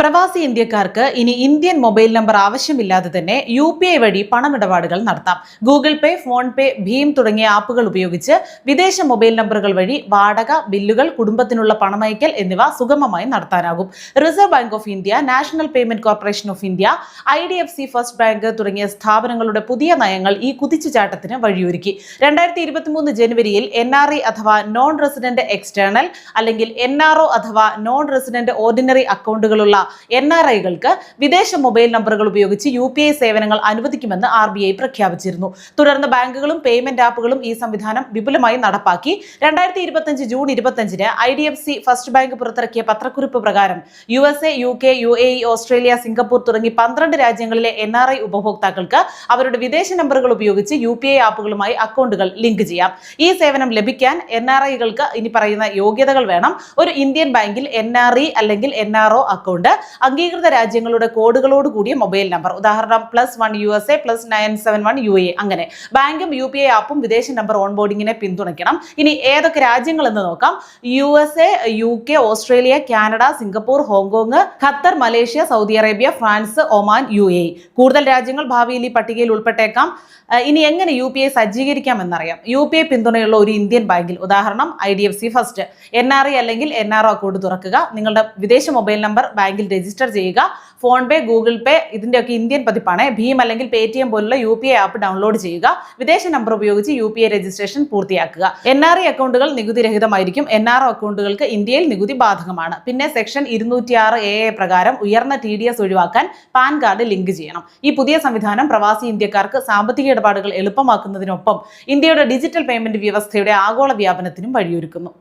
പ്രവാസി ഇന്ത്യക്കാർക്ക് ഇനി ഇന്ത്യൻ മൊബൈൽ നമ്പർ ആവശ്യമില്ലാതെ തന്നെ UPI വഴി പണമിടപാടുകൾ നടത്താം. ഗൂഗിൾ പേ, ഫോൺ പേ, ഭീം തുടങ്ങിയ ആപ്പുകൾ ഉപയോഗിച്ച് വിദേശ മൊബൈൽ നമ്പറുകൾ വഴി വാടക, ബില്ലുകൾ, കുടുംബത്തിനുള്ള പണമയക്കൽ എന്നിവ സുഗമമായി നടത്താനാകും. Reserve Bank of India, National Payment Corporation of India, IDFC first bank തുടങ്ങിയ സ്ഥാപനങ്ങളുടെ പുതിയ നയങ്ങൾ ഈ കുതിച്ചുചാട്ടത്തിന് വഴിയൊരുക്കി. 2023 ജനുവരിയിൽ NRI അഥവാ നോൺ റെസിഡന്റ് എക്സ്റ്റേണൽ അല്ലെങ്കിൽ NRO അഥവാ നോൺ റെസിഡന്റ് ഓർഡിനറി അക്കൗണ്ടുകളുള്ള NRIകൾക്ക് വിദേശ മൊബൈൽ നമ്പറുകൾ ഉപയോഗിച്ച് UPI സേവനങ്ങൾ അനുവദിക്കുമെന്ന് RBI പ്രഖ്യാപിച്ചിരുന്നു. തുടർന്ന് ബാങ്കുകളും പേയ്മെന്റ് ആപ്പുകളും ഈ സംവിധാനം വിപുലമായി നടപ്പാക്കി. 2025 ജൂൺ 25-ന് IDFC ഫസ്റ്റ് ബാങ്ക് പുറത്തിറക്കിയ പത്രക്കുറിപ്പ് പ്രകാരം USA, UK, UAE, Australia, Singapore തുടങ്ങി 12 രാജ്യങ്ങളിലെ NRI ഉപഭോക്താക്കൾക്ക് അവരുടെ വിദേശ നമ്പറുകൾ ഉപയോഗിച്ച് UPI ആപ്പുകളുമായി അക്കൗണ്ടുകൾ ലിങ്ക് ചെയ്യാം. ഈ സേവനം ലഭിക്കാൻ NRIകൾക്ക് ഇനി പറയുന്ന യോഗ്യതകൾ വേണം. ഒരു ഇന്ത്യൻ ബാങ്കിൽ NRI അല്ലെങ്കിൽ NRO അക്കൗണ്ട്, അംഗീകൃത രാജ്യങ്ങളുടെ കോഡുകളോട് കൂടിയ മൊബൈൽ നമ്പർ, ഉദാഹരണം +1 USA, +971 UAE, അങ്ങനെ ബാങ്കും UPI ആപ്പും വിദേശ നമ്പർ ഓൺബോർഡിങ്ങിനെ പിന്തുണയ്ക്കണം. ഇനി ഏതൊക്കെ രാജ്യങ്ങൾ എന്ന് നോക്കാം. USA, UK, Australia, Canada, Singapore, Hong Kong, Qatar, Malaysia, Saudi Arabia, France, Oman, UAE. കൂടുതൽ രാജ്യങ്ങൾ ഭാവിയിൽ ഈ പട്ടികയിൽ ഉൾപ്പെട്ടേക്കാം. ഇനി എങ്ങനെ UPI സജ്ജീകരിക്കാം എന്നറിയാം. UPI പിന്തുണയുള്ള ഒരു ഇന്ത്യൻ ബാങ്കിൽ, ഉദാഹരണം IDFC ഫസ്റ്റ്, NRI അല്ലെങ്കിൽ NRO അക്കൗണ്ട് തുറക്കുക. നിങ്ങളുടെ വിദേശ മൊബൈൽ നമ്പർ ബാങ്കിൽ രജിസ്റ്റർ ചെയ്യുക. ഫോൺ പേ, ഗൂഗിൾ പേ ഇതിന്റെയൊക്കെ ഇന്ത്യൻ പതിപ്പാണ്. ഭീം അല്ലെങ്കിൽ പേടിഎം പോലുള്ള UPI ആപ്പ് ഡൗൺലോഡ് ചെയ്യുക. വിദേശ നമ്പർ ഉപയോഗിച്ച് UPI രജിസ്ട്രേഷൻ പൂർത്തിയാക്കുക. NRI അക്കൗണ്ടുകൾ നികുതി രഹിതമായിരിക്കും. NRO അക്കൗണ്ടുകൾക്ക് ഇന്ത്യയിൽ നികുതി ബാധകമാണ്. പിന്നെ സെക്ഷൻ 206A പ്രകാരം ഉയർന്ന TDS ഒഴിവാക്കാൻ പാൻ കാർഡ് ലിങ്ക് ചെയ്യണം. ഈ പുതിയ സംവിധാനം പ്രവാസി ഇന്ത്യക്കാർക്ക് സാമ്പത്തിക ഇടപാടുകൾ എളുപ്പമാക്കുന്നതിനൊപ്പം ഇന്ത്യയുടെ ഡിജിറ്റൽ പേയ്മെന്റ് വ്യവസ്ഥയുടെ ആഗോള വ്യാപനത്തിനും വഴിയൊരുക്കുന്നു.